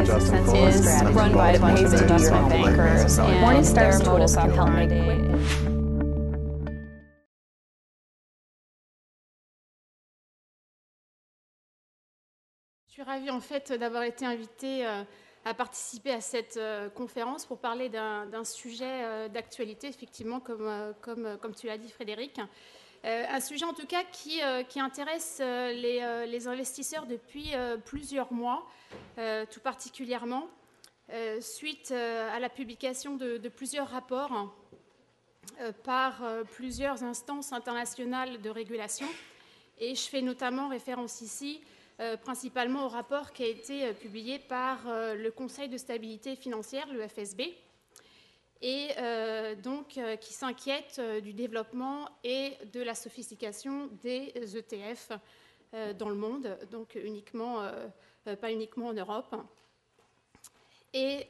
Sense is run by a bunch of investment bankers, and their modus operandi. Je suis ravie en fait d'avoir été invitée à participer à cette conférence pour parler d'un sujet d'actualité, effectivement, comme tu l'as dit, Frédéric. Un sujet en tout cas qui intéresse les investisseurs depuis plusieurs mois, tout particulièrement, suite à la publication de plusieurs rapports par plusieurs instances internationales de régulation. Et je fais notamment référence ici principalement au rapport qui a été publié par le Conseil de stabilité financière, le FSB, et qui s'inquiète du développement et de la sophistication des ETF dans le monde, donc pas uniquement en Europe. Et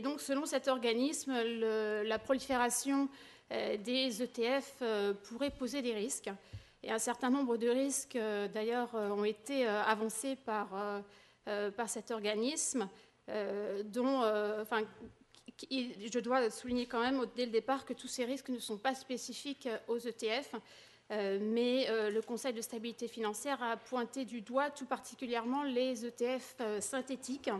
donc, selon cet organisme, la prolifération des ETF pourrait poser des risques. Et un certain nombre de risques, d'ailleurs, ont été avancés par cet organisme, dont je dois souligner quand même dès le départ que tous ces risques ne sont pas spécifiques aux ETF, mais le Conseil de stabilité financière a pointé du doigt tout particulièrement les ETF synthétiques,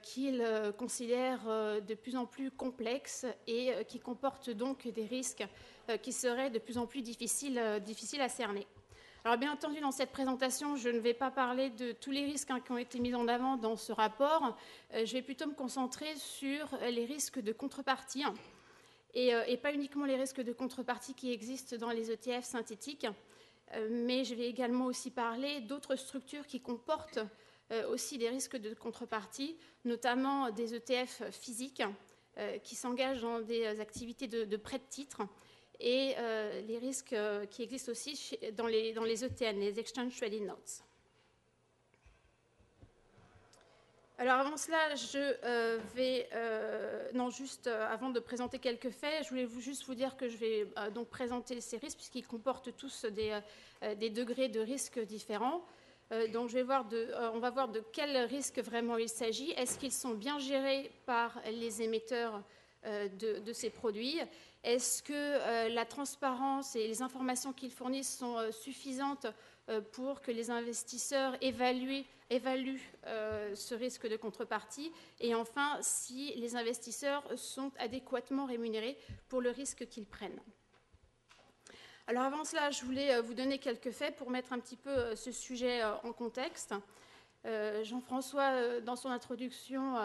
qu'il considère de plus en plus complexes et qui comportent donc des risques qui seraient de plus en plus difficiles à cerner. Alors bien entendu, dans cette présentation, je ne vais pas parler de tous les risques qui ont été mis en avant dans ce rapport. Je vais plutôt me concentrer sur les risques de contrepartie et pas uniquement les risques de contrepartie qui existent dans les ETF synthétiques, mais je vais également aussi parler d'autres structures qui comportent aussi des risques de contrepartie, notamment des ETF physiques qui s'engagent dans des activités de prêt de titres et les risques qui existent aussi dans les ETN, les Exchange Traded Notes. Alors avant cela, avant de présenter quelques faits, je voulais juste vous dire que je vais donc présenter ces risques puisqu'ils comportent tous des degrés de risque différents. Donc on va voir de quels risques vraiment il s'agit. Est-ce qu'ils sont bien gérés par les émetteurs de ces produits? Est-ce que la transparence et les informations qu'ils fournissent sont suffisantes pour que les investisseurs évaluent ce risque de contrepartie? Et enfin, si les investisseurs sont adéquatement rémunérés pour le risque qu'ils prennent. Alors avant cela, je voulais vous donner quelques faits pour mettre un petit peu ce sujet en contexte. Jean-François, dans son introduction,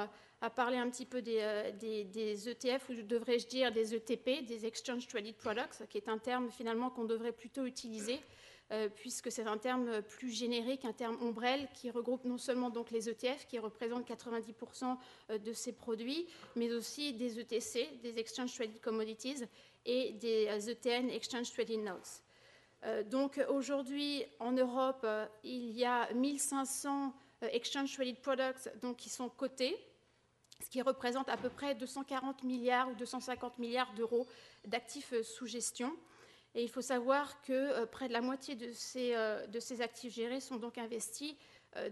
a parlé un petit peu des ETF, ou devrais-je dire des ETP, des Exchange Traded Products, qui est un terme finalement qu'on devrait plutôt utiliser, puisque c'est un terme plus générique, un terme ombrelle, qui regroupe non seulement donc les ETF, qui représentent 90% de ces produits, mais aussi des ETC, des Exchange Traded Commodities, et des ETN, Exchange Traded Notes. Donc aujourd'hui, en Europe, il y a 1500 Exchange Traded Products donc, qui sont cotés, ce qui représente à peu près 240 milliards ou 250 milliards d'euros d'actifs sous gestion. Et il faut savoir que près de la moitié de ces actifs gérés sont donc investis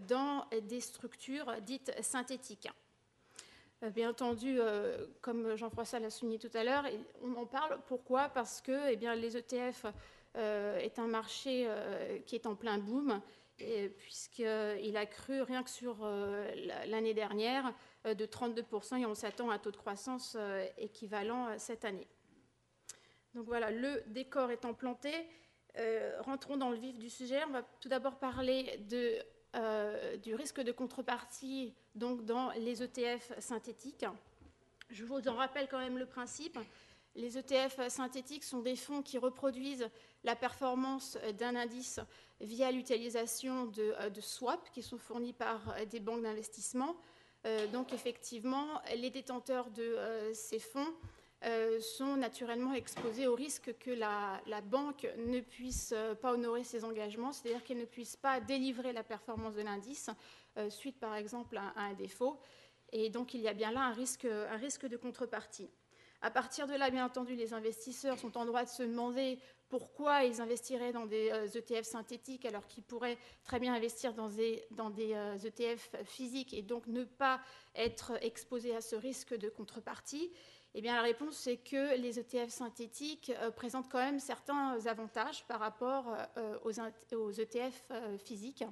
dans des structures dites synthétiques. Bien entendu, comme Jean-François l'a souligné tout à l'heure, on en parle. Pourquoi? Parce que les ETF est un marché qui est en plein boom, puisqu'il a cru, rien que sur l'année dernière, de 32%, et on s'attend à un taux de croissance équivalent cette année. Donc voilà, le décor étant planté, rentrons dans le vif du sujet. On va tout d'abord parler du risque de contrepartie donc dans les ETF synthétiques. Je vous en rappelle quand même le principe. Les ETF synthétiques sont des fonds qui reproduisent la performance d'un indice via l'utilisation de swaps qui sont fournis par des banques d'investissement. Donc effectivement, les détenteurs de ces fonds sont naturellement exposés au risque que la banque ne puisse pas honorer ses engagements, c'est-à-dire qu'elle ne puisse pas délivrer la performance de l'indice suite par exemple à un défaut. Et donc il y a bien là un risque de contrepartie. À partir de là, bien entendu, les investisseurs sont en droit de se demander pourquoi ils investiraient dans des ETF synthétiques alors qu'ils pourraient très bien investir dans des ETF physiques et donc ne pas être exposés à ce risque de contrepartie? Eh bien, la réponse, c'est que les ETF synthétiques présentent quand même certains avantages par rapport aux ETF physiques,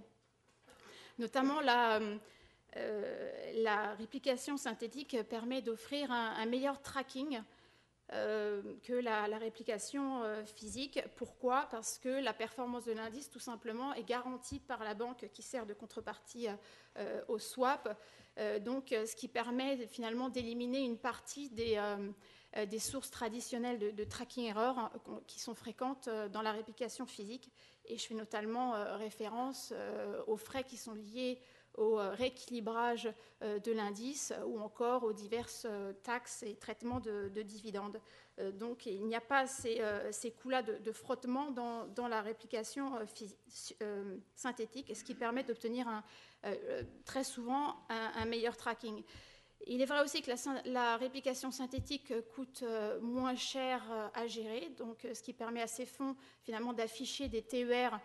notamment la réplication synthétique permet d'offrir un meilleur tracking que la réplication physique. Pourquoi? Parce que la performance de l'indice, tout simplement, est garantie par la banque qui sert de contrepartie au swap. Donc, ce qui permet finalement d'éliminer une partie des sources traditionnelles de tracking error qui sont fréquentes dans la réplication physique. Et je fais notamment référence aux frais qui sont liés au rééquilibrage de l'indice ou encore aux diverses taxes et traitements de dividendes. Donc il n'y a pas ces coûts-là de frottement dans la réplication synthétique, ce qui permet d'obtenir très souvent un meilleur tracking. Il est vrai aussi que la réplication synthétique coûte moins cher à gérer, donc ce qui permet à ces fonds finalement d'afficher des TER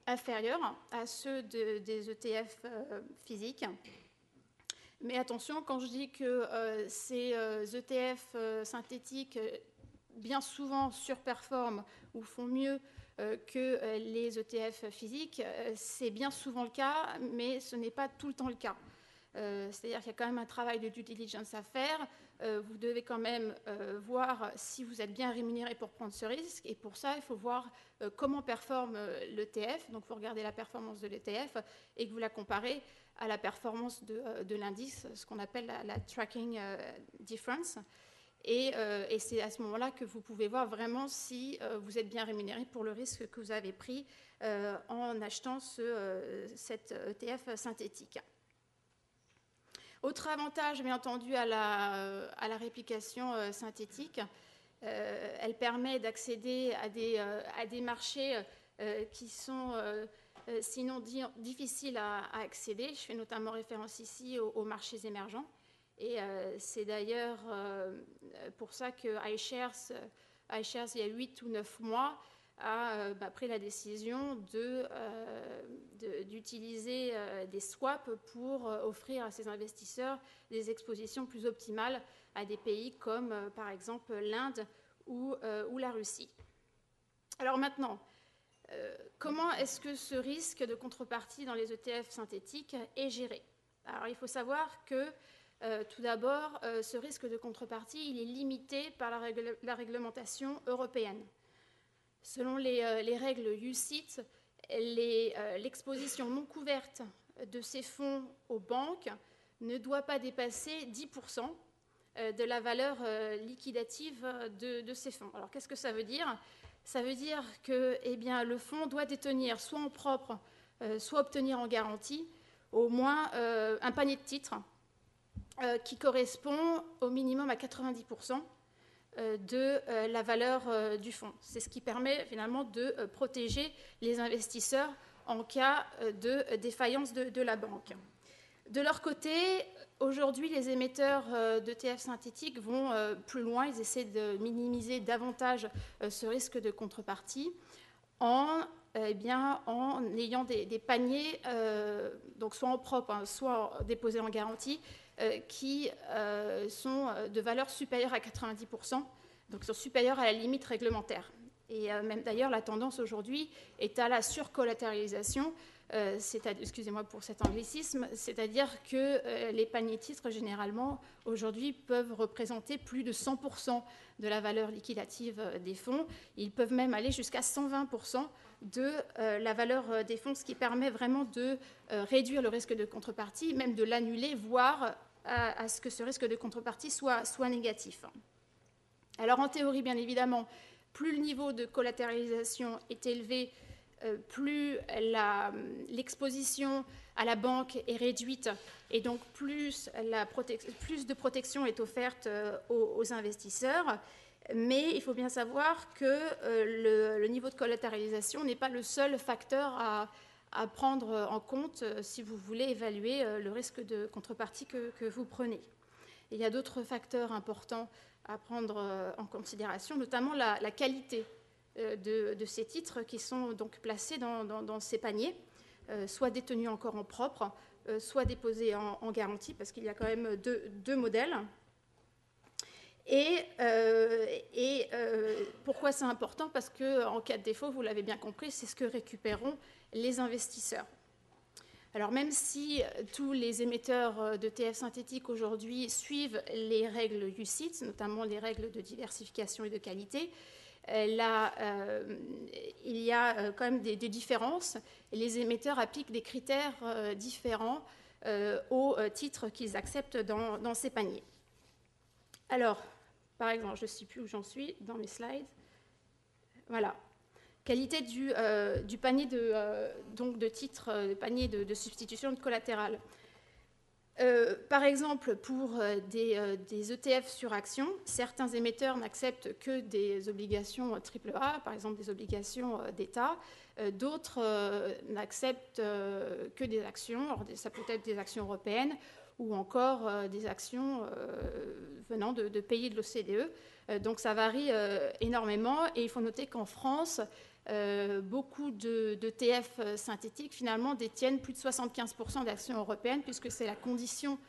inférieurs à ceux des ETF physiques. Mais attention, quand je dis que ces ETF synthétiques bien souvent surperforment ou font mieux que les ETF physiques, c'est bien souvent le cas, mais ce n'est pas tout le temps le cas. C'est-à-dire qu'il y a quand même un travail de due diligence à faire. Vous devez quand même voir si vous êtes bien rémunéré pour prendre ce risque. Et pour ça, il faut voir comment performe l'ETF. Donc, vous regardez la performance de l'ETF et que vous la comparez à la performance de l'indice, ce qu'on appelle la tracking difference. Et c'est à ce moment-là que vous pouvez voir vraiment si vous êtes bien rémunéré pour le risque que vous avez pris en achetant cet ETF synthétique. Autre avantage, bien entendu, à la réplication synthétique, elle permet d'accéder à des marchés qui sont sinon difficiles à accéder. Je fais notamment référence ici aux marchés émergents. Et c'est d'ailleurs pour ça que iShares, il y a 8 ou 9 mois, a pris la décision d'utiliser des swaps pour offrir à ses investisseurs des expositions plus optimales à des pays comme par exemple l'Inde ou la Russie. Alors maintenant, comment est-ce que ce risque de contrepartie dans les ETF synthétiques est géré? Alors il faut savoir que tout d'abord, ce risque de contrepartie, il est limité par la réglementation européenne. Selon les règles UCITS, l'exposition non couverte de ces fonds aux banques ne doit pas dépasser 10% de la valeur liquidative de ces fonds. Alors, qu'est-ce que ça veut dire? Ça veut dire que le fonds doit détenir soit en propre, soit obtenir en garantie au moins un panier de titres qui correspond au minimum à 90% de la valeur du fonds. C'est ce qui permet finalement de protéger les investisseurs en cas de défaillance de la banque. De leur côté, aujourd'hui, les émetteurs d'ETF synthétiques vont plus loin. Ils essaient de minimiser davantage ce risque de contrepartie en ayant des paniers, donc soit en propre, soit déposés en garantie, qui sont de valeur supérieure à 90%, donc sont supérieures à la limite réglementaire. Et même d'ailleurs, la tendance aujourd'hui est à la surcollatéralisation, excusez-moi pour cet anglicisme, c'est-à-dire que les paniers titres, généralement, aujourd'hui, peuvent représenter plus de 100% de la valeur liquidative des fonds. Ils peuvent même aller jusqu'à 120% de la valeur des fonds, ce qui permet vraiment de réduire le risque de contrepartie, même de l'annuler, voire à ce que ce risque de contrepartie soit négatif. Alors en théorie, bien évidemment, plus le niveau de collatéralisation est élevé, plus l'exposition à la banque est réduite et donc plus de protection est offerte aux investisseurs. Mais il faut bien savoir que le niveau de collatéralisation n'est pas le seul facteur à prendre en compte si vous voulez évaluer le risque de contrepartie que vous prenez. Il y a d'autres facteurs importants à prendre en considération, notamment la qualité de ces titres qui sont donc placés dans ces paniers, soit détenus encore en propre, soit déposés en garantie, parce qu'il y a quand même deux modèles. Et pourquoi c'est important? Parce qu'en cas de défaut, vous l'avez bien compris, c'est ce que récupéreront les investisseurs. Alors même si tous les émetteurs d'ETF synthétiques aujourd'hui suivent les règles UCITS, notamment les règles de diversification et de qualité, il y a quand même des différences. Et les émetteurs appliquent des critères différents aux titres qu'ils acceptent dans ces paniers. Alors, par exemple, je ne sais plus où j'en suis dans mes slides. Voilà. Qualité du panier de titres, panier de substitution de collatéral. Par exemple, pour des ETF sur action, certains émetteurs n'acceptent que des obligations AAA, par exemple des obligations d'État. D'autres n'acceptent que des actions. Alors, ça peut être des actions européennes ou encore des actions venant de pays de l'OCDE. Donc ça varie énormément. Et il faut noter qu'en France, beaucoup d'ETF synthétiques, finalement, détiennent plus de 75% d'actions européennes, puisque c'est la condition,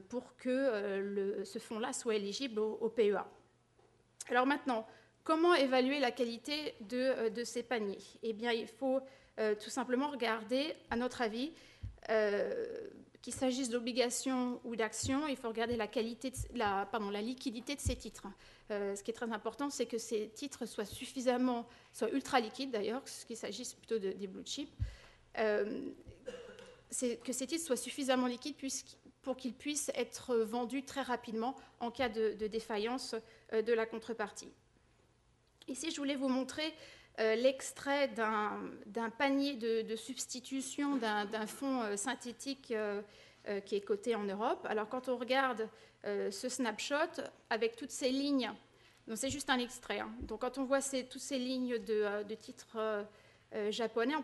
pour que ce fonds-là soit éligible au PEA. Alors maintenant, comment évaluer la qualité de ces paniers? Eh bien, il faut tout simplement regarder, à notre avis, qu'il s'agisse d'obligations ou d'actions, il faut regarder la liquidité de ces titres. Ce qui est très important, c'est que ces titres soient ultra liquides d'ailleurs, qu'il s'agisse plutôt des blue chips, c'est que ces titres soient suffisamment liquides pour qu'ils puissent être vendus très rapidement en cas de défaillance de la contrepartie. Ici, je voulais vous montrer l'extrait d'un panier de substitution d'un fonds synthétique qui est coté en Europe. Alors, quand on regarde ce snapshot avec toutes ces lignes, donc c'est juste un extrait, hein. Donc, quand on voit toutes ces lignes de titres japonais, on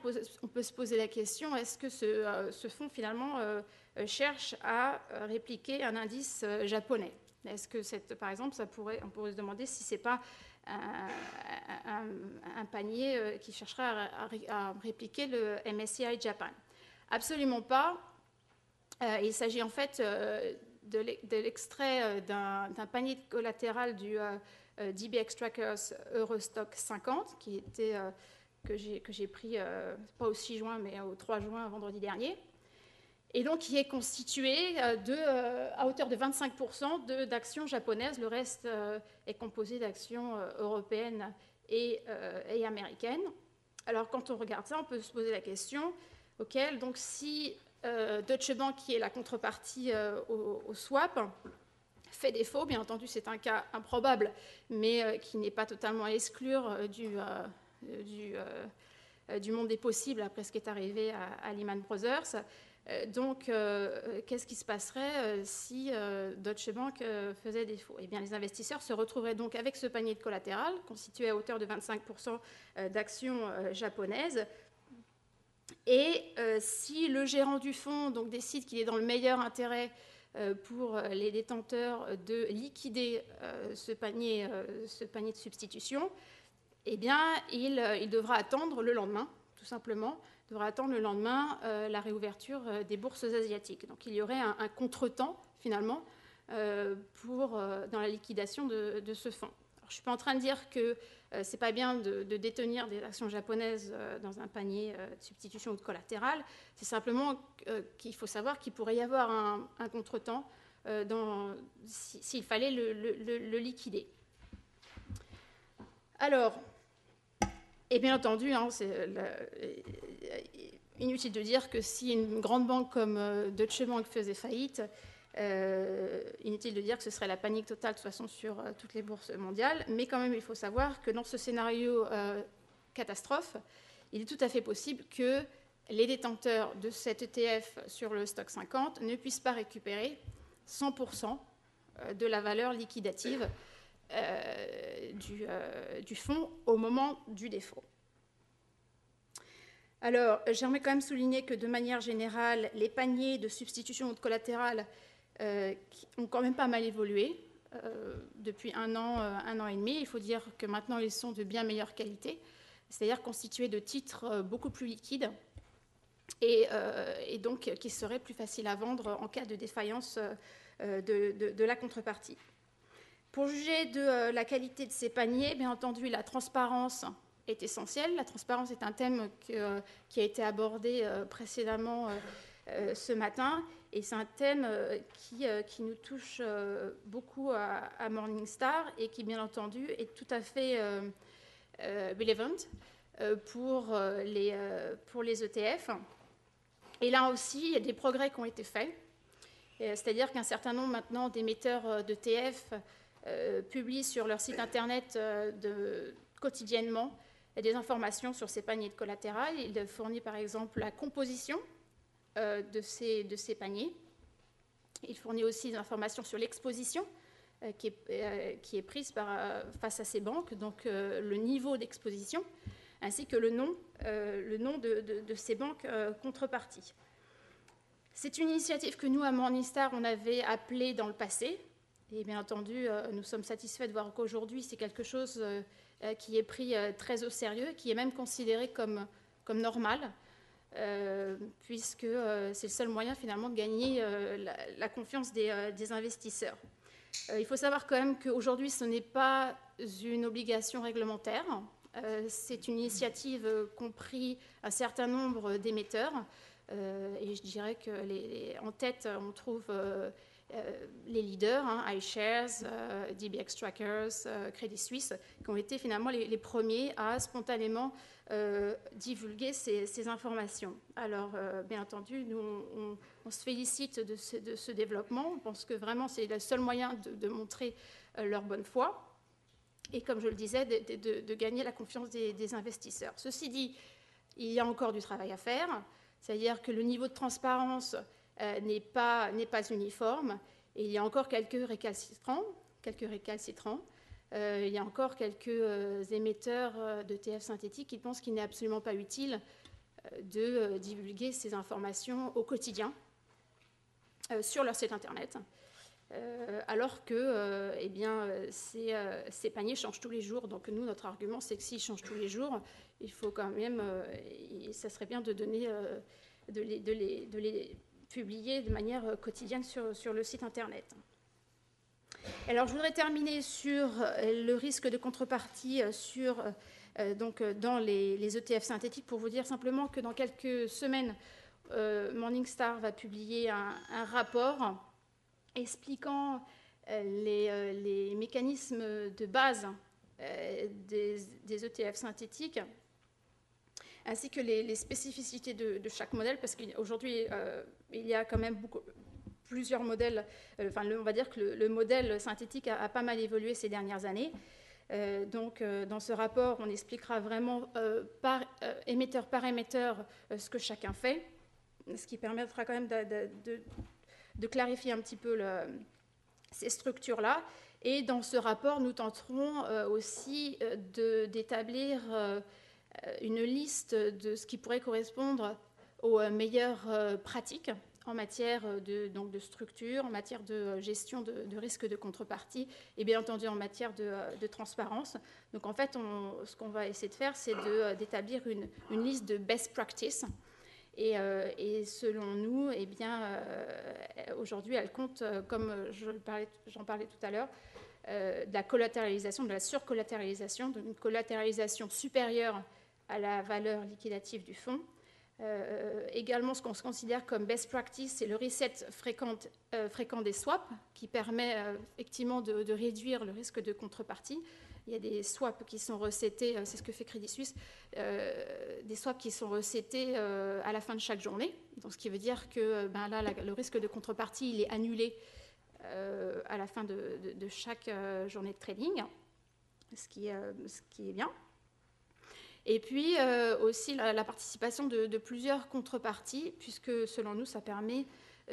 peut se poser la question, est-ce que ce fonds, finalement, cherche à répliquer un indice japonais? Est-ce que, par exemple, on pourrait se demander si ce n'est pas un panier qui chercherait à répliquer le MSCI Japan? Absolument pas. Il s'agit en fait de l'extrait d'un panier de collatéral du DBX Trackers Eurostock 50 que j'ai pris, pas au 6 juin, mais au 3 juin, vendredi dernier. Et donc, qui est constitué à hauteur de 25% d'actions japonaises. Le reste est composé d'actions européennes et américaines. Alors, quand on regarde ça, on peut se poser la question, donc si Deutsche Bank, qui est la contrepartie au swap, fait défaut, bien entendu, c'est un cas improbable, mais qui n'est pas totalement à exclure du monde des possibles après ce qui est arrivé à Lehman Brothers. Donc, qu'est-ce qui se passerait si Deutsche Bank faisait défaut? Eh bien, les investisseurs se retrouveraient donc avec ce panier de collatéral, constitué à hauteur de 25% d'actions japonaises. Et si le gérant du fonds donc, décide qu'il est dans le meilleur intérêt pour les détenteurs de liquider ce panier de substitution, eh bien, il devra attendre le lendemain, tout simplement, la réouverture des bourses asiatiques. Donc il y aurait un contretemps, finalement, dans la liquidation de ce fonds. Alors, je ne suis pas en train de dire que ce n'est pas bien de détenir des actions japonaises dans un panier de substitution ou de collatéral. C'est simplement qu'il faut savoir qu'il pourrait y avoir un contretemps s'il fallait le liquider. Alors, et bien entendu, c'est inutile de dire que si une grande banque comme Deutsche Bank faisait faillite, inutile de dire que ce serait la panique totale de toute façon sur toutes les bourses mondiales, mais quand même il faut savoir que dans ce scénario catastrophe, il est tout à fait possible que les détenteurs de cet ETF sur le stock 50 ne puissent pas récupérer 100% de la valeur liquidative du fonds au moment du défaut. Alors, j'aimerais quand même souligner que de manière générale, les paniers de substitution ou de collatéral ont quand même pas mal évolué. depuis un an et demi. Il faut dire que maintenant, ils sont de bien meilleure qualité, c'est-à-dire constitués de titres beaucoup plus liquides et donc qui seraient plus faciles à vendre en cas de défaillance de la contrepartie. Pour juger de la qualité de ces paniers, bien entendu, la transparence est essentielle. La transparence est un thème qui a été abordé précédemment ce matin, et c'est un thème qui nous touche beaucoup à Morningstar et qui, bien entendu, est tout à fait relevant pour les ETF. Et là aussi, il y a des progrès qui ont été faits. C'est-à-dire qu'un certain nombre maintenant d'émetteurs d'ETF publient sur leur site internet quotidiennement des informations sur ces paniers de collatéral. Il fournit par exemple la composition de ces paniers. Il fournit aussi des informations sur l'exposition qui est prise face à ces banques, donc le niveau d'exposition, ainsi que le nom de ces banques contreparties. C'est une initiative que nous, à Morningstar, on avait appelée dans le passé. Et bien entendu, nous sommes satisfaits de voir qu'aujourd'hui, c'est quelque chose qui est pris très au sérieux, qui est même considéré comme normal, puisque c'est le seul moyen finalement de gagner la confiance des investisseurs. Il faut savoir quand même qu'aujourd'hui, ce n'est pas une obligation réglementaire. C'est une initiative qu'ont pris un certain nombre d'émetteurs. Et je dirais qu'en tête, on trouve les leaders, iShares, DBX Trackers, Credit Suisse, qui ont été finalement les premiers à spontanément divulguer ces informations. Alors, bien entendu, nous, on se félicite de ce développement. On pense que vraiment, c'est le seul moyen de montrer leur bonne foi et, comme je le disais, de gagner la confiance des investisseurs. Ceci dit, il y a encore du travail à faire. C'est-à-dire que le niveau de transparence n'est pas uniforme, et il y a encore quelques récalcitrants. Il y a encore quelques émetteurs d'ETF synthétiques qui pensent qu'il n'est absolument pas utile de divulguer ces informations au quotidien sur leur site internet, alors que ces paniers changent tous les jours. Donc nous, notre argument, c'est que s'ils changent tous les jours, il faut quand même, ça serait bien de les publier de manière quotidienne sur le site internet. Alors, je voudrais terminer sur le risque de contrepartie dans les ETF synthétiques, pour vous dire simplement que dans quelques semaines, Morningstar va publier un rapport expliquant les mécanismes de base des ETF synthétiques, ainsi que les spécificités de chaque modèle, parce qu'aujourd'hui, il y a quand même plusieurs modèles. On va dire que le modèle synthétique a pas mal évolué ces dernières années. Donc, dans ce rapport, on expliquera vraiment émetteur par émetteur ce que chacun fait, ce qui permettra quand même de clarifier un petit peu ces structures-là. Et dans ce rapport, nous tenterons aussi d'établir une liste de ce qui pourrait correspondre aux meilleures pratiques en matière de structure, en matière de gestion de risque de contrepartie et bien entendu en matière de transparence. Donc en fait, ce qu'on va essayer de faire, c'est d'établir une liste de best practices. Et selon nous, eh bien, aujourd'hui, elle compte, comme j'en parlais tout à l'heure, de la collatéralisation, de la surcollatéralisation, d'une collatéralisation supérieure à la valeur liquidative du fonds. Également, ce qu'on se considère comme best practice, c'est le reset fréquent des swaps, qui permet effectivement de réduire le risque de contrepartie. Il y a des swaps qui sont resetés, c'est ce que fait Credit Suisse, des swaps qui sont resetés à la fin de chaque journée. Donc, ce qui veut dire que là, le risque de contrepartie, il est annulé à la fin de chaque journée de trading, ce qui est bien. Et puis aussi la participation de plusieurs contreparties, puisque selon nous, ça permet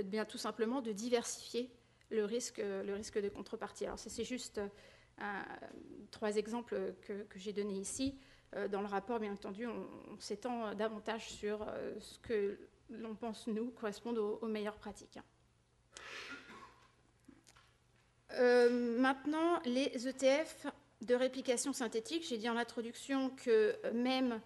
bien tout simplement de diversifier le risque de contrepartie. Alors c'est juste 3 exemples que j'ai donnés ici. Dans le rapport, bien entendu, on s'étend davantage sur ce que l'on pense, nous, correspondre aux meilleures pratiques. Maintenant, les ETF de réplication synthétique, j'ai dit en introduction que même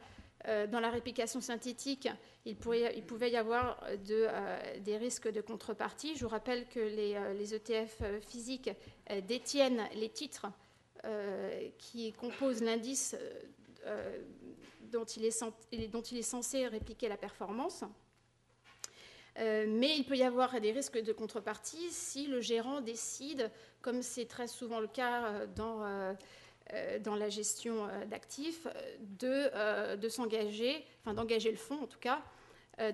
dans la réplication synthétique, il pouvait y avoir des risques de contrepartie. Je vous rappelle que les ETF physiques détiennent les titres qui composent l'indice dont il est censé répliquer la performance. Mais il peut y avoir des risques de contrepartie si le gérant décide, comme c'est très souvent le cas dans la gestion d'actifs, de s'engager, enfin d'engager le fonds en tout cas,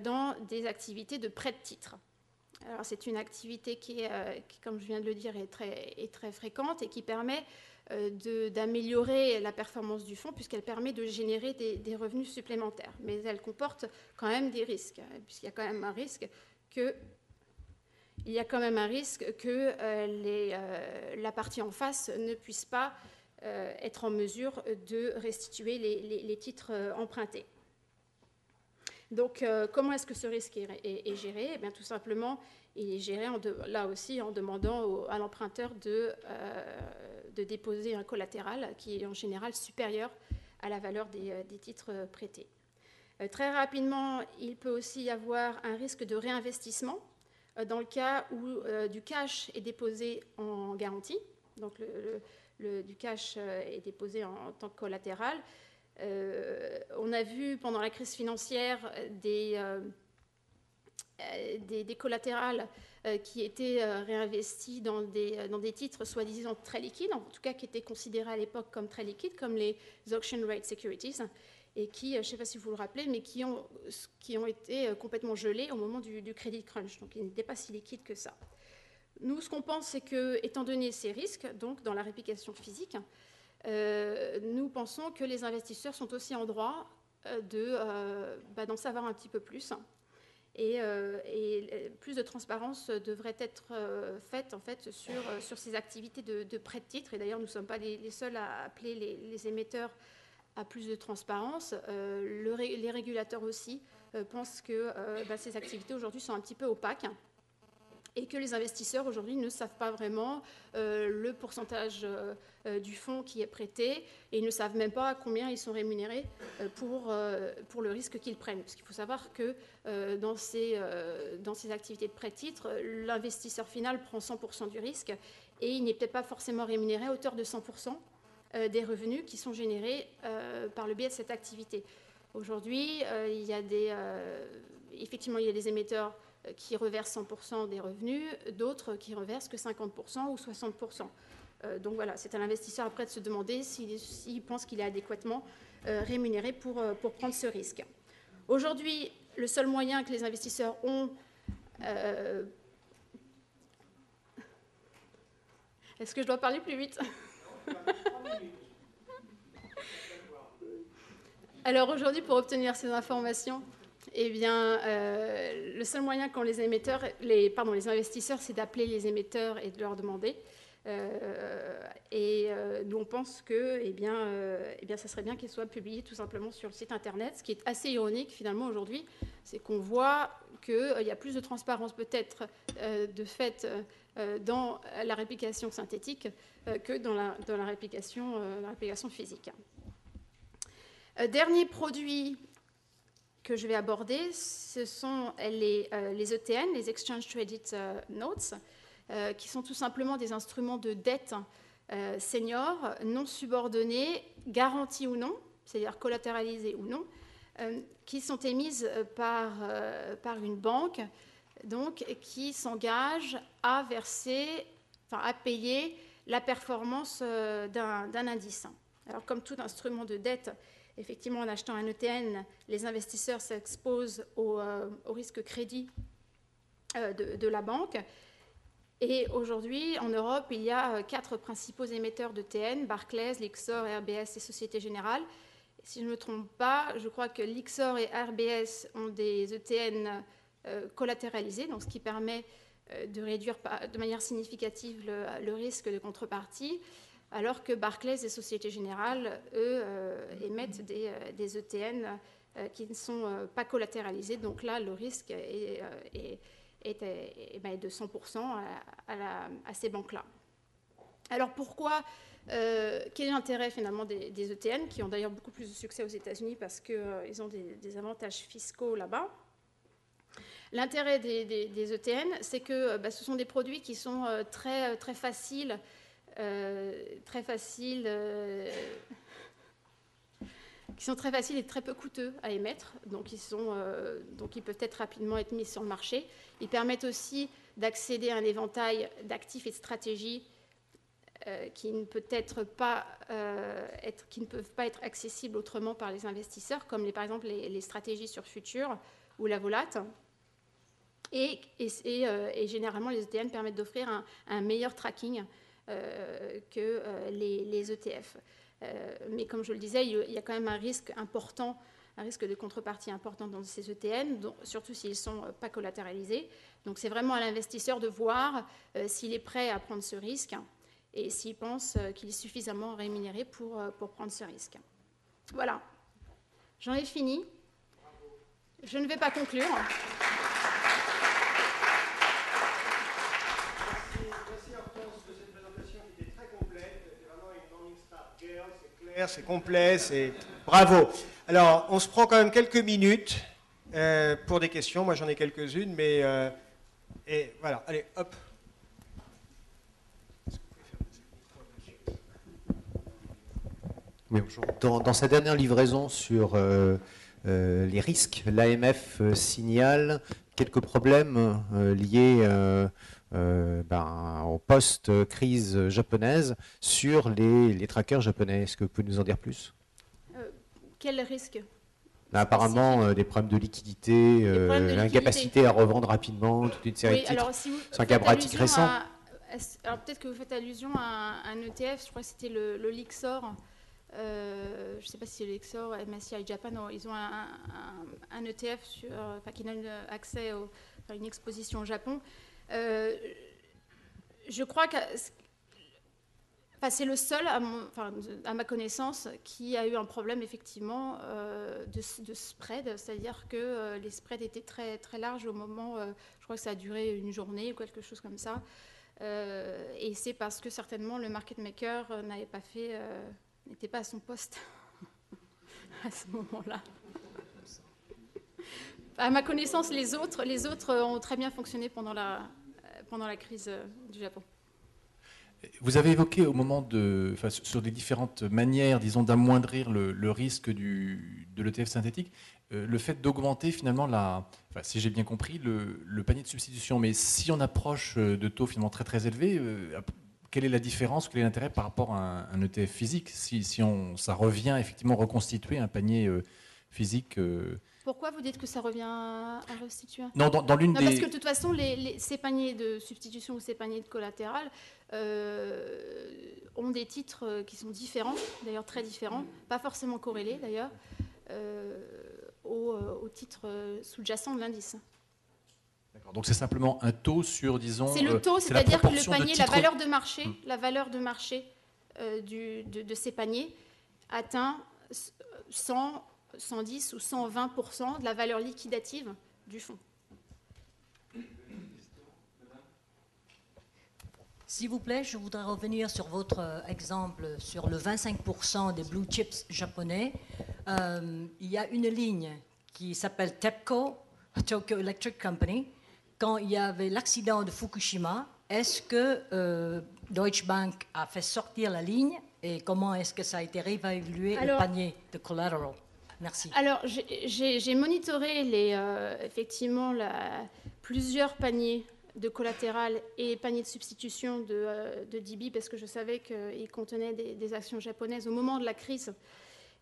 dans des activités de prêt de titres. Alors c'est une activité qui, comme je viens de le dire, est très fréquente et qui permet d'améliorer la performance du fonds puisqu'elle permet de générer des revenus supplémentaires. Mais elle comporte quand même des risques, puisqu'il y a quand même un risque que la partie en face ne puisse pas être en mesure de restituer les titres empruntés. Donc, comment est-ce que ce risque est géré? Eh bien, tout simplement, il est géré là aussi en demandant à l'emprunteur de déposer un collatéral qui est en général supérieur à la valeur des titres prêtés. Très rapidement, il peut aussi y avoir un risque de réinvestissement dans le cas où du cash est déposé en garantie. Donc, du cash est déposé en tant que collatéral. On a vu pendant la crise financière des collatérales qui étaient réinvestis dans des titres soi-disant très liquides, en tout cas qui étaient considérés à l'époque comme très liquides, comme les auction rate securities, et qui, je ne sais pas si vous le rappelez, mais qui ont été complètement gelés au moment du credit crunch, donc ils n'étaient pas si liquides que ça. Nous, ce qu'on pense, c'est que, étant donné ces risques, donc dans la réplication physique, nous pensons que les investisseurs sont aussi en droit d'en savoir un petit peu plus. Et plus de transparence devrait être faite en fait, sur ces activités de prêt de titres. Et d'ailleurs, nous ne sommes pas les seuls à appeler les émetteurs à plus de transparence. Les régulateurs aussi pensent que ces activités aujourd'hui sont un petit peu opaques et que les investisseurs aujourd'hui ne savent pas vraiment le pourcentage du fonds qui est prêté et ils ne savent même pas combien ils sont rémunérés pour le risque qu'ils prennent. Parce qu'il faut savoir que dans ces activités de prêt de titres, l'investisseur final prend 100% du risque et il n'est peut-être pas forcément rémunéré à hauteur de 100% des revenus qui sont générés par le biais de cette activité. Aujourd'hui, effectivement, il y a des émetteurs qui reversent 100% des revenus, d'autres qui reversent que 50% ou 60%. Donc voilà, c'est à l'investisseur après de se demander s'il pense qu'il est adéquatement rémunéré pour prendre ce risque. Aujourd'hui, le seul moyen que les investisseurs ont... Est-ce que je dois parler plus vite? Alors aujourd'hui, pour obtenir ces informations, eh bien, le seul moyen qu'ont les investisseurs, c'est d'appeler les émetteurs et de leur demander. Nous, on pense que, ça serait bien qu'ils soient publiés tout simplement sur le site internet. Ce qui est assez ironique finalement aujourd'hui, c'est qu'on voit qu'il y a plus de transparence peut-être de fait dans la réplication synthétique que dans la réplication physique. Dernier produit que je vais aborder, ce sont les ETN, les Exchange Traded Notes, qui sont tout simplement des instruments de dette senior, non subordonnés, garantis ou non, c'est-à-dire collatéralisés ou non, qui sont émises par une banque, donc qui s'engage à payer la performance d'un indice. Alors, comme tout instrument de dette, effectivement, en achetant un ETN, les investisseurs s'exposent au risque crédit de la banque. Et aujourd'hui, en Europe, il y a 4 principaux émetteurs d'ETN, Barclays, Lyxor, RBS et Société Générale. Si je ne me trompe pas, je crois que Lyxor et RBS ont des ETN collatéralisés, donc ce qui permet de réduire de manière significative le risque de contrepartie, alors que Barclays et Société Générale, eux, émettent des ETN qui ne sont pas collatéralisés. Donc là, le risque est de 100% à ces banques-là. Alors pourquoi quel est l'intérêt finalement des ETN, qui ont d'ailleurs beaucoup plus de succès aux États-Unis parce qu'ils ont des avantages fiscaux là-bas? L'intérêt des ETN, c'est que ce sont des produits qui sont très faciles, qui sont très faciles et très peu coûteux à émettre, donc ils peuvent rapidement être mis sur le marché. Ils permettent aussi d'accéder à un éventail d'actifs et de stratégies qui ne peuvent pas être accessibles autrement par les investisseurs, comme par exemple les stratégies sur futurs ou la volate. Et généralement, les ETN permettent d'offrir un meilleur tracking que les ETF. Mais comme je le disais, il y a quand même un risque important, un risque de contrepartie important dans ces ETN, surtout s'ils ne sont pas collatéralisés. Donc c'est vraiment à l'investisseur de voir s'il est prêt à prendre ce risque et s'il pense qu'il est suffisamment rémunéré pour prendre ce risque. Voilà, j'en ai fini. Je ne vais pas conclure. C'est complet, c'est bravo. Alors, on se prend quand même quelques minutes pour des questions. Moi, j'en ai quelques-unes, mais et voilà. Allez, hop. Oui, bonjour. Dans sa dernière livraison sur les risques, l'AMF signale quelques problèmes liés au post-crise japonaise sur les trackers japonais. Est-ce que vous pouvez nous en dire plus? Quel risque? Apparemment, des problèmes de liquidité, l'incapacité à revendre rapidement, toute une série de titres. Alors, si c'est un cas pratique récent. Alors peut-être que vous faites allusion à un ETF, je crois que c'était le Lixor. Je ne sais pas si c'est le Lixor, MSCI Japan, ils ont un ETF qui donne accès à une exposition au Japon. Je crois que c'est le seul, à ma connaissance, qui a eu un problème effectivement de spread, c'est-à-dire que les spreads étaient très, très larges au moment, je crois que ça a duré une journée ou quelque chose comme ça, et c'est parce que certainement le market maker n'était pas à son poste à ce moment-là. À ma connaissance, les autres ont très bien fonctionné pendant la crise du Japon. Vous avez évoqué au moment sur des différentes manières, disons, d'amoindrir le risque de l'ETF synthétique, le fait d'augmenter finalement si j'ai bien compris, le panier de substitution. Mais si on approche de taux finalement très très élevés, quelle est la différence, quel est l'intérêt par rapport à un ETF physique si ça revient effectivement reconstituer un panier physique Pourquoi vous dites que ça revient à restituer? Non, dans l'une des... Parce que de toute façon, ces paniers de substitution ou ces paniers de collatéral ont des titres qui sont différents, d'ailleurs très différents, pas forcément corrélés d'ailleurs, aux titres sous-jacents de l'indice. D'accord, donc c'est simplement un taux sur, disons... C'est le taux, c'est-à-dire que le panier, la valeur de marché de ces paniers atteint 100, 110 ou 120% de la valeur liquidative du fonds. S'il vous plaît, je voudrais revenir sur votre exemple sur le 25% des blue chips japonais. Il y a une ligne qui s'appelle TEPCO, Tokyo Electric Company. Quand il y avait l'accident de Fukushima, est-ce que Deutsche Bank a fait sortir la ligne et comment est-ce que ça a été réévalué le panier de collateral? Merci. Alors, j'ai monitoré effectivement plusieurs paniers de collatéral et paniers de substitution de DB parce que je savais qu'ils contenaient des actions japonaises au moment de la crise.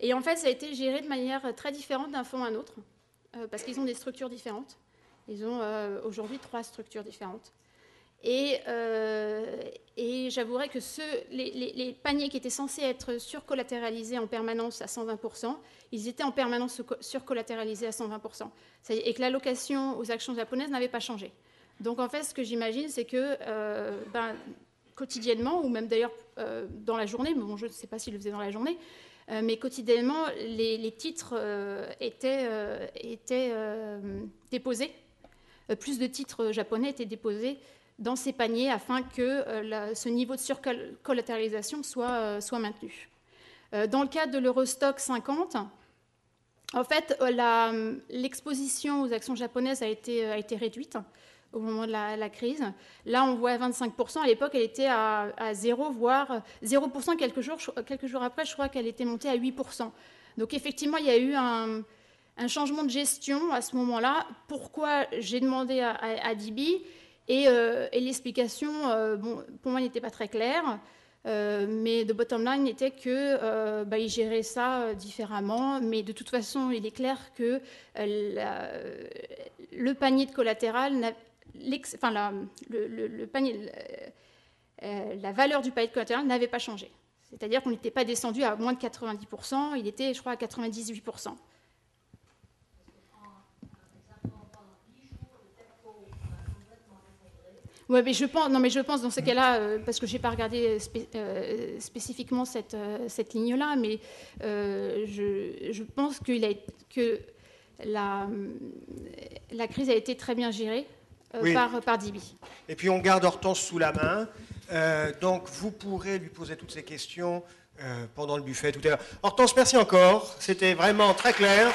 Et en fait, ça a été géré de manière très différente d'un fonds à un autre parce qu'ils ont des structures différentes. Ils ont aujourd'hui 3 structures différentes. Et j'avouerai que les paniers qui étaient censés être surcollatéralisés en permanence à 120%, ils étaient en permanence surcollatéralisés à 120%. Et que l'allocation aux actions japonaises n'avait pas changé. Donc en fait, ce que j'imagine, c'est que quotidiennement, ou même d'ailleurs dans la journée, mais bon, je ne sais pas s'ils le faisaient dans la journée, mais quotidiennement, les titres étaient déposés. Plus de titres japonais étaient déposés dans ces paniers afin que ce niveau de surcollatéralisation soit maintenu. Dans le cadre de l'Eurostock 50, en fait, l'exposition aux actions japonaises a été réduite au moment de la crise. Là, on voit 25%. À l'époque, elle était à 0, voire 0%. Quelques jours après, je crois qu'elle était montée à 8%. Donc, effectivement, il y a eu un changement de gestion à ce moment-là. Pourquoi j'ai demandé à DB et l'explication, pour moi, n'était pas très claire. Mais the bottom line était que ils géraient ça différemment. Mais de toute façon, il est clair que le panier de collatéral, la valeur du panier de collatéral n'avait pas changé. C'est-à-dire qu'on n'était pas descendu à moins de 90%, il était, je crois, à 98%. Ouais, mais je pense dans ce cas-là, parce que je n'ai pas regardé spécifiquement cette ligne-là, mais je pense que la crise a été très bien gérée par DB. Et puis on garde Hortense sous la main, donc vous pourrez lui poser toutes ces questions pendant le buffet tout à l'heure. Hortense, merci encore, c'était vraiment très clair.